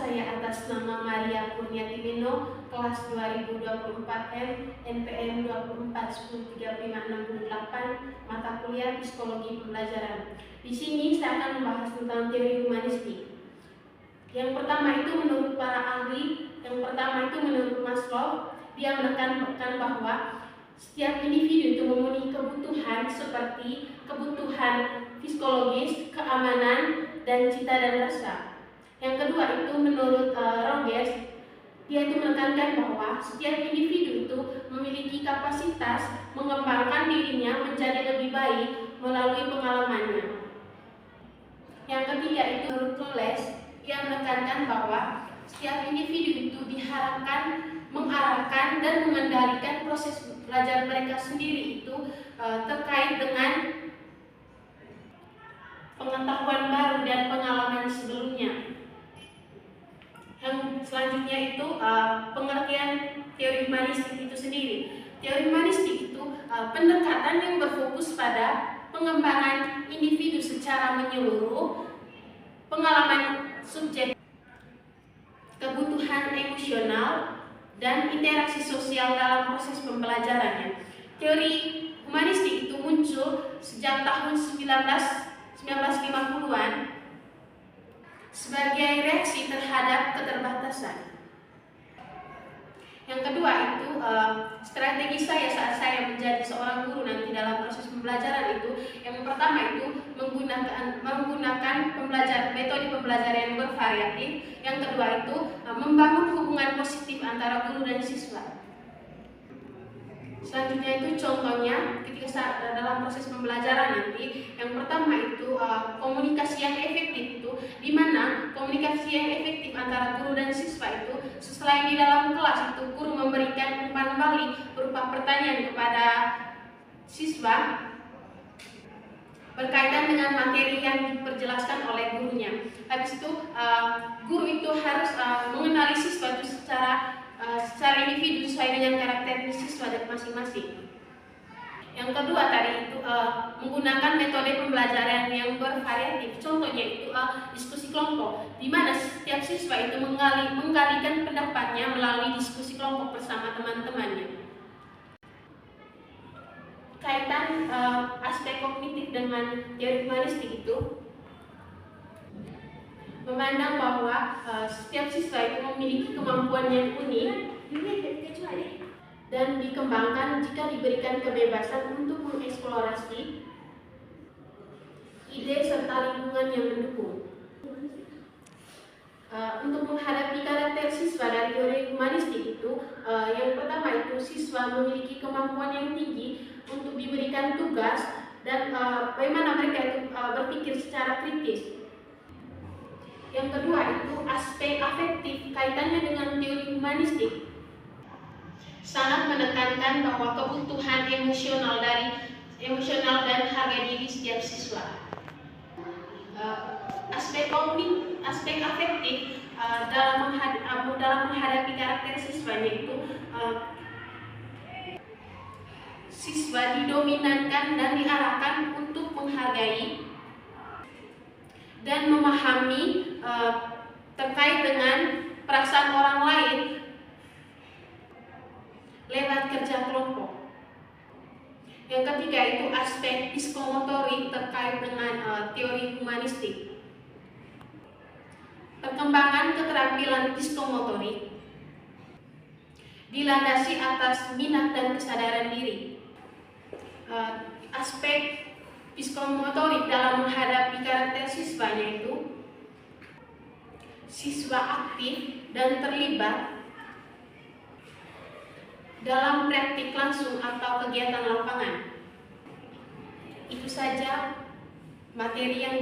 saya atas nama Maria Kurniati Mino, kelas 2024M, NPM 24103568, mata kuliah Psikologi Pembelajaran. Di sini saya akan membahas tentang teori humanistik. Yang pertama itu menurut para ahli, menurut Maslow, dia menekankan bahwa setiap individu itu memenuhi kebutuhan seperti kebutuhan psikologis, keamanan, dan cita dan rasa. Yang kedua itu menurut Rogers, dia itu menekankan bahwa setiap individu itu memiliki kapasitas mengembangkan dirinya menjadi lebih baik melalui pengalamannya. Yang ketiga itu menurut Knowles, dia menekankan bahwa setiap individu itu diharapkan mengarahkan dan mengendalikan proses belajar mereka sendiri itu terkait dengan pengetahuan baru dan pengalaman sebelumnya. Yang selanjutnya itu pengertian teori humanistik itu sendiri. Teori humanistik itu pendekatan yang berfokus pada pengembangan individu secara menyeluruh, pengalaman subjek, kebutuhan emosional, dan interaksi sosial dalam proses pembelajarannya. Teori humanistik itu muncul sejak tahun 1950-an sebagai reaksi terhadap keterbatasan. Yang kedua itu strategi saya saat saya menjadi seorang guru nanti dalam proses pembelajaran itu, yang pertama itu menggunakan metode pembelajaran yang bervariatif. Yang kedua itu membangun hubungan positif antara guru dan siswa. Selanjutnya itu contohnya ketika dalam proses pembelajaran nanti, yang pertama itu komunikasi yang efektif itu, di mana komunikasi yang efektif antara guru dan siswa itu, selain di dalam kelas itu guru memberikan umpan balik berupa pertanyaan kepada siswa berkaitan dengan materi yang diperjelaskan oleh gurunya. Habis itu guru itu harus mengenali siswa itu secara individu sesuai dengan karakter siswa masing-masing. Yang kedua tadi itu menggunakan metode pembelajaran yang bervariatif. Contohnya itu diskusi kelompok, di mana setiap siswa itu menggalikan pendapatnya melalui diskusi kelompok bersama teman-temannya. Kaitan aspek kognitif dengan teori humanistik itu memandang bahwa setiap siswa itu memiliki kemampuan yang unik dan dikembangkan jika diberikan kebebasan untuk mengeksplorasi ide serta lingkungan yang mendukung. Untuk menghadapi karakter siswa dari teori humanistik itu, yang pertama itu siswa memiliki kemampuan yang tinggi untuk diberikan tugas dan bagaimana mereka itu berpikir secara kritis. Yang kedua itu aspek afektif, kaitannya dengan teori humanistik sangat menekankan bahwa kebutuhan emosional dan harga diri setiap siswa. Aspek afektif dalam menghadapi karakter siswanya itu, siswa didominankan dan diarahkan untuk menghargai dan memahami terkait dengan perasaan orang lain lewat kerja kelompok. Yang ketiga itu aspek psikomotorik terkait dengan teori humanistik. Perkembangan keterampilan psikomotorik dilandasi atas minat dan kesadaran diri. Aspek psikomotorik dalam menghadapi karakter siswanya itu, siswa aktif dan terlibat dalam praktik langsung atau kegiatan lapangan. Itu saja materi yang